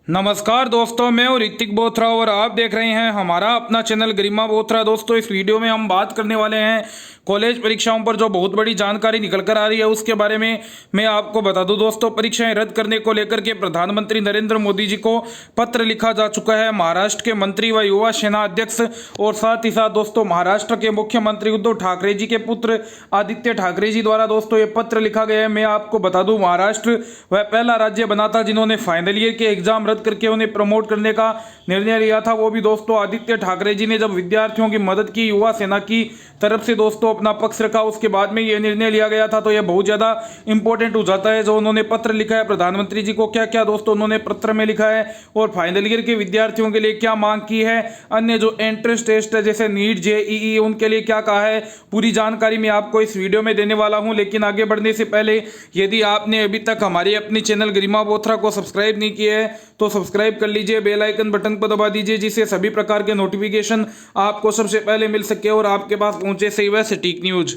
नमस्कार दोस्तों, मैं हूं ऋतिक बोथरा और आप देख रहे हैं हमारा अपना चैनल गरिमा बोथरा। दोस्तों, इस वीडियो में हम बात करने वाले हैं कॉलेज परीक्षाओं पर जो बहुत बड़ी जानकारी निकल कर आ रही है उसके बारे में मैं आपको बता दूं। दोस्तों, परीक्षाएं रद्द करने को लेकर के प्रधानमंत्री नरेंद्र मोदी जी को पत्र लिखा जा चुका है। महाराष्ट्र के मंत्री व युवा सेना अध्यक्ष और साथ ही साथ दोस्तों महाराष्ट्र के मुख्यमंत्री उद्धव ठाकरे जी के पुत्र आदित्य ठाकरे जी द्वारा दोस्तों ये पत्र लिखा गया है। मैं आपको बता दूं, महाराष्ट्र वह पहला राज्य बना था जिन्होंने फाइनल ईयर के एग्जाम रद्द करके उन्हें प्रमोट करने का निर्णय लिया था। वो भी दोस्तों आदित्य ठाकरे जी ने जब विद्यार्थियों की मदद की, युवा सेना की तरफ से दोस्तों अपना पक्ष रखा, उसके बाद में ये निर्णय लिया गया था। तो यह बहुत ज्यादा इंपॉर्टेंट हो जाता है जो उन्होंने पत्र लिखा है प्रधानमंत्री जी को। क्या क्या दोस्तों उन्होंने पत्र में लिखा है और फाइनल ईयर के विद्यार्थियों के लिए क्या मांग की है, अन्य जो एंट्रेंस टेस्ट है जैसे नीट जेईई उनके लिए क्या कहा है, पूरी जानकारी मैं आपको इस वीडियो में देने वाला हूं। लेकिन आगे बढ़ने से पहले यदि आपने अभी तक हमारी अपनी चैनल गरिमा बोथरा को सब्सक्राइब नहीं किया है तो सब्सक्राइब कर लीजिए, बेल आइकन बटन पर दबा दीजिए जिससे सभी प्रकार के नोटिफिकेशन आपको सबसे पहले मिल सके और आपके पास पहुंचे सही व सटीक न्यूज।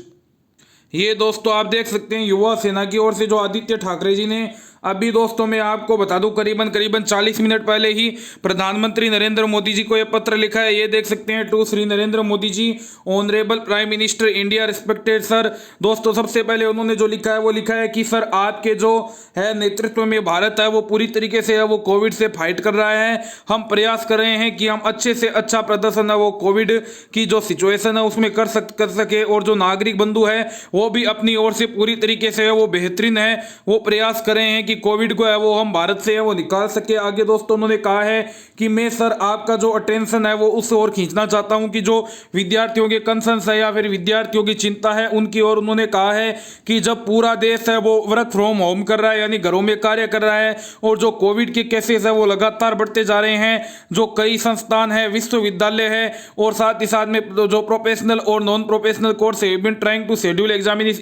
ये दोस्तों आप देख सकते हैं युवा सेना की ओर से जो आदित्य ठाकरे जी ने अभी दोस्तों मैं आपको बता दूं करीबन 40 मिनट पहले ही प्रधानमंत्री नरेंद्र मोदी जी को यह पत्र लिखा है। ये देख सकते हैं, to Shri Narendra Modi ji, honourable prime minister India, respected sir. दोस्तों सबसे पहले उन्होंने जो लिखा है वो लिखा है कि सर आपके जो है नेतृत्व में भारत है वो पूरी तरीके से है वो कोविड से फाइट कर रहा है। हम प्रयास कर रहे हैं कि हम अच्छे से अच्छा प्रदर्शन है वो कोविड की जो सिचुएशन है उसमें कर सके और जो नागरिक बंधु है वो भी अपनी ओर से पूरी तरीके से है वो बेहतरीन है वो प्रयास कर रहे हैं कि कोविड को है वो हम भारत से है वो निकाल सके। आगे दोस्तों उन्होंने कहा है कि मैं सर आपका जो अटेंशन है वो उस ओर खींचना चाहता हूं कि जो विद्यार्थियों के कंसर्न्स है या फिर विद्यार्थियों की चिंता है उनकी ओर। उन्होंने कहा है कि जब पूरा देश है वो वर्क फ्रॉम होम कर रहा है यानी घरों में कार्य कर रहा है और जो कोविड के केसेस है वो लगातार बढ़ते जा रहे हैं, जो कई संस्थान है, विश्वविद्यालय है और साथ ही साथ में जो प्रोफेशनल और नॉन प्रोफेशनल कोर्स है been trying to schedule exam इस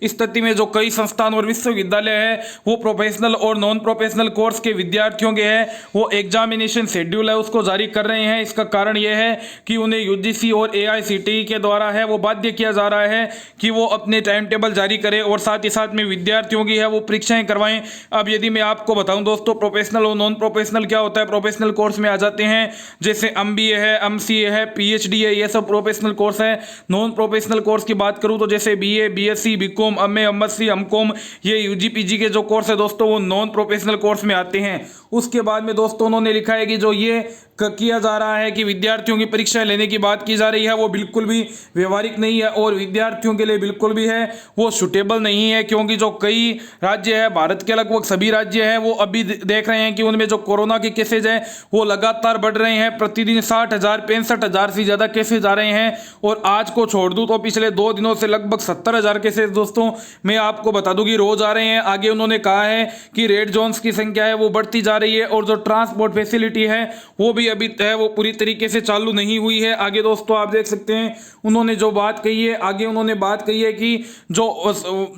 स्थिति में जो कई संस्थान और विश्वविद्यालय है वो प्रोफेशनल और नॉन प्रोफेशनल कोर्स के विद्यार्थियों के हैं वो एग्जामिनेशन शेड्यूल है उसको जारी कर रहे हैं। इसका कारण यह है कि उन्हें यूजीसी और एआईसीटीई के द्वारा है वो बाध्य किया जा रहा है कि वो अपने टाइम टेबल जारी करें और साथ ही साथ में विद्यार्थियों की है वो परीक्षाएं करवाएं। अब यदि मैं आपको बताऊं दोस्तों प्रोफेशनल और नॉन प्रोफेशनल क्या होता है, प्रोफेशनल कोर्स में आ जाते हैं जैसे एमबीए है, एमसीए है, पीएचडी है, ये सब प्रोफेशनल कोर्स है। नॉन प्रोफेशनल कोर्स की बात करूं तो जैसे BA, BSc, BCom, MA, MSc, MCom, ये यूजी पीजी के जो कोर्स है दोस्तों वो नॉन प्रोफेशनल कोर्स में आते हैं। उसके बाद में दोस्तों उन्होंने लिखा है कि जो ये किया जा रहा है कि विद्यार्थियों की परीक्षाएं लेने की बात की जा रही है वो बिल्कुल भी व्यवहारिक नहीं है और विद्यार्थियों के लिए बिल्कुल भी है वो सुटेबल नहीं है, क्योंकि जो कई राज्य है, भारत के लगभग सभी राज्य हैं, वो अभी देख रहे हैं कि उनमें जो कोरोना के केसेज हैं वो लगातार बढ़ रहे हैं। प्रतिदिन 60,000 65,000 से ज़्यादा केसेज आ रहे हैं और आज को छोड़ दूँ तो पिछले 2 दिनों से लगभग 70,000 केसेज दोस्तों मैं आपको बता दूँ कि रोज आ रहे हैं। आगे उन्होंने कहा है कि रेड जोन्स की संख्या है वो बढ़ती जा रही है और जो ट्रांसपोर्ट फैसिलिटी है वो भी अभी है वो पूरी तरीके से चालू नहीं हुई है। आगे दोस्तों आप देख सकते हैं उन्होंने जो बात कही है, आगे उन्होंने बात कही है कि जो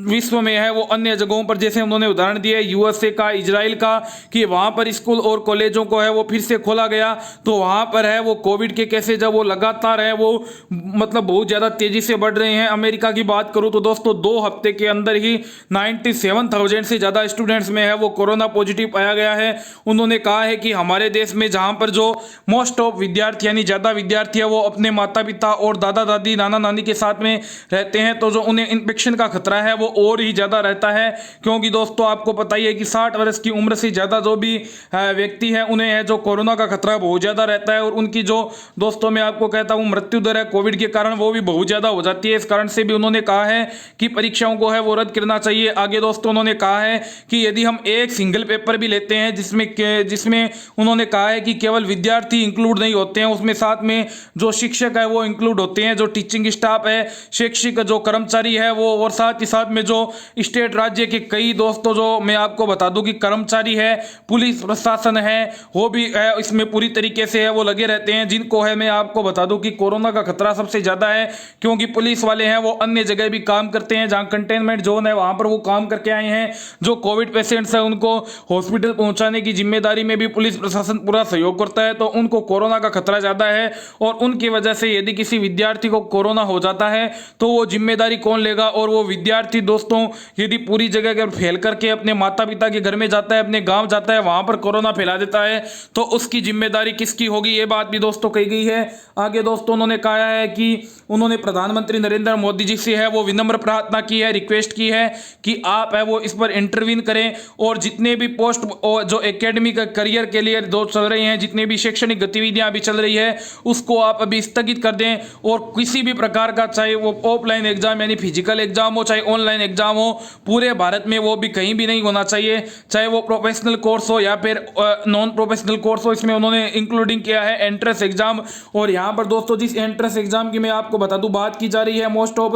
विश्व में है वो अन्य जगहों पर, जैसे उन्होंने उदाहरण दिया है यूएसए का, इजराइल का, कि वहां पर स्कूल और कॉलेजों को है वो फिर से खोला गया तो वहां पर है वो कोविड के केसेज है वो लगातार है वो मतलब बहुत ज्यादा तेजी से बढ़ रहे हैं। अमेरिका की बात करूं तो दोस्तों 2 हफ्ते के अंदर ही 97,000 से ज्यादा स्टूडेंट्स में है वो कोरोना पॉजिटिव पाया गया है। उन्होंने कहा है कि हमारे देश में जहां पर जो मोस्ट ऑफ विद्यार्थी यानी ज्यादा विद्यार्थी है वो अपने माता पिता और दादा दादी, नाना नानी के साथ में रहते हैं तो जो उन्हें इन्फेक्शन का खतरा है वो और ही ज्यादा रहता है, क्योंकि दोस्तों आपको पता ही है कि 60 वर्ष की उम्र से ज्यादा जो भी व्यक्ति है उन्हें है जो कोरोना का खतरा बहुत ज्यादा रहता है और उनकी जो दोस्तों मैं आपको कहता हूं मृत्यु दर है कोविड के कारण वो भी बहुत ज्यादा हो जाती है। इस कारण से भी उन्होंने कहा है कि परीक्षाओं को है वो रद्द करना चाहिए। आगे दोस्तों उन्होंने कहा है कि यदि हम एक सिंगल पेपर भी लेते हैं जिसमें उन्होंने कहा है कि केवल विद्यार्थी इंक्लूड नहीं होते हैं, उसमें साथ में जो शिक्षक है वो इंक्लूड होते हैं, जो टीचिंग स्टाफ है, शैक्षिक जो कर्मचारी है वो, और साथ ही साथ में जो स्टेट राज्य के कई दोस्तों जो मैं आपको बता दूं कि कर्मचारी है, पुलिस प्रशासन है, वो भी है इसमें पूरी तरीके से है वो लगे रहते हैं, जिनको है मैं आपको बता दूं कि कोरोना का खतरा सबसे ज्यादा है, क्योंकि पुलिस वाले हैं वो अन्य जगह भी काम करते हैं जहां कंटेनमेंट जोन है वहां पर वो काम करके आए हैं। जो कोविड कोविड पेशेंट्स है उनको हॉस्पिटल पहुंचाने की जिम्मेदारी में भी पुलिस प्रशासन पूरा सहयोग करता है। तो उनको कोरोना का खतरा ज़्यादा है और उनकी वजह से यदि किसी विद्यार्थी को कोरोना हो जाता है तो वो जिम्मेदारी कौन लेगा। और वो विद्यार्थी दोस्तों यदि पूरी जगह अगर फैल करके अपने माता पिता के घर में जाता है, अपने गाँव जाता है, वहाँ पर कोरोना फैला देता है तो उसकी जिम्मेदारी किसकी होगी, ये बात भी दोस्तों कही गई है। आगे दोस्तों उन्होंने कहा है कि उन्होंने प्रधानमंत्री नरेंद्र मोदी जी से है वो विनम्र प्रार्थना की है, रिक्वेस्ट की है कि आप है वो इस पर इंटरवीन करें और जितने भी पोस्ट जो एकेडमिक करियर के लिए जो चल रही हैं, जितने भी शैक्षणिक गतिविधियां अभी चल रही है उसको आप अभी स्थगित कर दें। और किसी भी प्रकार का चाहे वो ऑफलाइन एग्जाम यानी फिजिकल एग्जाम हो, चाहे ऑनलाइन एग्जाम हो, पूरे भारत में वो भी कहीं भी नहीं होना चाहिए, चाहे वो प्रोफेशनल कोर्स हो या फिर नॉन प्रोफेशनल कोर्स हो। इसमें उन्होंने इंक्लूडिंग किया है एंट्रेंस एग्जाम। और यहाँ पर दोस्तों जिस एंट्रेंस एग्जाम की मैं आपको बता दूं बात की जा रही है मोस्ट ऑफ,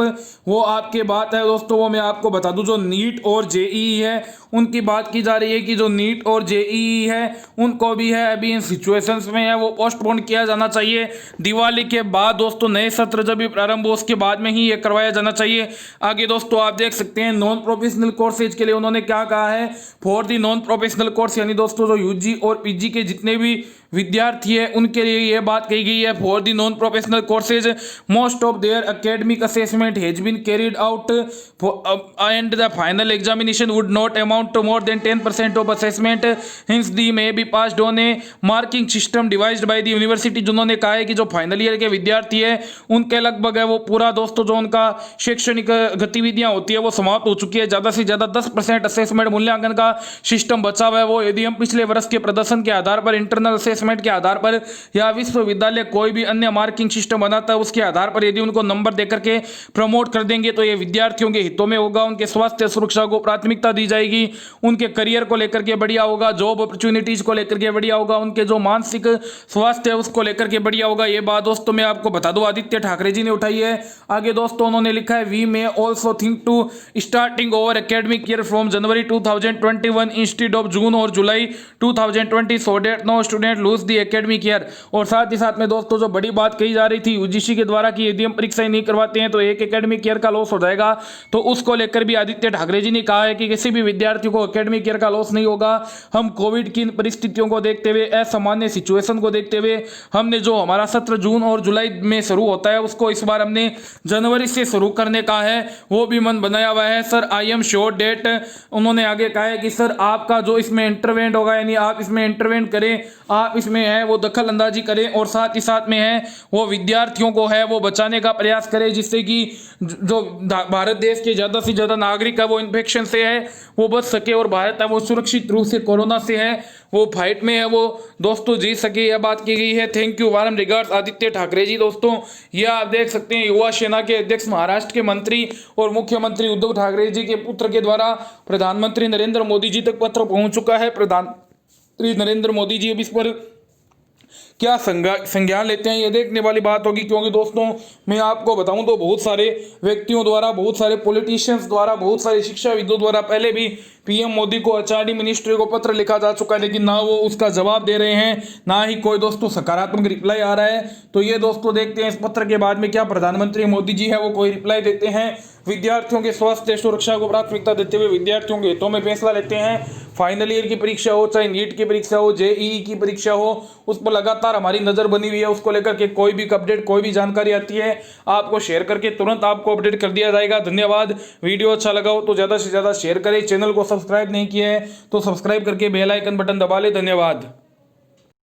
वो आपके बात है दोस्तों, वो मैं आपको बता दूं जो नीट और जेईई है उनकी बात की जा रही है कि जो नीट और जेईई है उनको भी है अभी इन सिचुएशंस में है वो पोस्टपोन किया जाना चाहिए। दिवाली के बाद दोस्तों नए सत्र जब भी प्रारंभ हो उसके बाद में ही ये करवाया जाना चाहिए। आगे दोस्तों आप देख सकते हैं नॉन प्रोफेशनल कोर्सेज के लिए उन्होंने क्या कहा है, for the non professional course यानी दोस्तों जो यूजी और पीजी के जितने भी विद्यार्थी है उनके लिए यह बात कही गई है, for the non professional courses most of their academic assessment has been carried out and the final examination would not amount to more than 10% of assessment hence the may be passed on a marking system devised by the university. जिन्होंने कहा है कि जो final year के विद्यार्थी है उनके लगभग है वो पूरा दोस्तों जो उनका शैक्षणिक गतिविधियां होती है वो समाप्त हो चुकी है। ज़्यादा से ज़्यादा 10% असेसमेंट मूल्यांकन का सिस्टम बचा हुआ है। वो यदि हम पिछले वर्ष के प्रदर्शन के आधार पर, इंटरनल असेसमेंट के आधार पर या विश्वविद्यालय कोई भी अन्य मार्किंग सिस्टम बनाता है उसके आधार पर यदि उनको नंबर देकर के प्रमोट कर देंगे तो ये विद्यार्थियों के हितों में होगा, उनके स्वास्थ्य सुरक्षा को प्राथमिकता दी जाएगी, उनके करियर को लेकर के बढ़िया होगा, जॉब अपॉर्चुनिटीज को लेकर के बढ़िया होगा, उनके जो मानसिक स्वास्थ्य है उसको लेकर के बढ़िया होगा। ये बात दोस्तों मैं आपको बता दूं आदित्य ठाकरे जी ने उठाई है। आगे दोस्तों उन्होंने लिखा है we may also think to starting over academic year from January 2021 instead of June और July 2020 so that no student lose the academic year. और साथ ही साथ में दोस्तों जो बड़ी बात कही जा रही थी यूजीसी के द्वारा कि यदि हम परीक्षाएं नहीं करवाते हैं तो एक एकेडमिक ईयर का लॉस हो जाएगा, तो उसको लेकर भी आदित्य ठाकरे जी ने कहा है कि किसी भी विद्यार्थी को एकेडमिक ईयर का लॉस नहीं होगा। हम कोविड की परिस्थितियों को देखते हुए, असामान्य सिचुएशन को देखते हुए हमने जो हमारा सत्र जून और जुलाई में शुरू होता है उसको इस बार हमने जनवरी से शुरू करने का है, वो भी मन बनाया हुआ है। Sir I am sure that, उन्होंने आगे कहा है कि सर आपका जो इसमें इंटरवेंट होगा यानी आप इसमें इंटरवेंट करें, आप इसमें है वो दखल अंदाजी करें और साथ ही साथ में है वो विद्यार्थियों को है वो बचाने का प्रयास करें जिससे कि जो भारत देश के ज़्यादा से ज़्यादा नागरिक है वो इन्फेक्शन से है वो बच सके और भारत है वो सुरक्षित रूप से कोरोना से है वो फाइट में है वो दोस्तों जीत सके, यह बात की गई है। Thank you, warm regards Aditya Thackeray ji. दोस्तों यह आप देख सकते हैं युवा सेना के अध्यक्ष महाराष्ट्र के मंत्री और मुख्यमंत्री उद्धव ठाकरे जी के पुत्र के द्वारा प्रधानमंत्री नरेंद्र मोदी जी तक पत्र पहुंच चुका है। प्रधानमंत्री नरेंद्र मोदी जी अब इस पर क्या संज्ञान लेते हैं ये देखने वाली बात होगी, क्योंकि दोस्तों मैं आपको बताऊं तो बहुत सारे व्यक्तियों द्वारा, बहुत सारे पॉलिटिशियंस द्वारा, बहुत सारे शिक्षाविदों द्वारा पहले भी पीएम मोदी को एचआरडी मिनिस्ट्री को पत्र लिखा जा चुका है, लेकिन ना वो उसका जवाब दे रहे हैं, ना ही कोई दोस्तों सकारात्मक रिप्लाई आ रहा है। तो ये दोस्तों देखते हैं इस पत्र के बाद में क्या प्रधानमंत्री मोदी जी है वो कोई रिप्लाई देते हैं। विद्यार्थियों के स्वास्थ्य सुरक्षा को प्राथमिकता देते हुए विद्यार्थियों के हितों में फैसला लेते हैं। फाइनल ईयर की परीक्षा हो, चाहे नीट की परीक्षा हो, जेईई की परीक्षा हो, उस पर लगातार हमारी नजर बनी हुई है। उसको लेकर के कोई भी अपडेट, कोई भी जानकारी आती है आपको शेयर करके तुरंत आपको अपडेट कर दिया जाएगा। धन्यवाद। वीडियो अच्छा लगा हो तो ज़्यादा से ज़्यादा शेयर करें। चैनल को सब्सक्राइब नहीं किया है तो सब्सक्राइब करके बेल आइकन बटन दबा ले। धन्यवाद।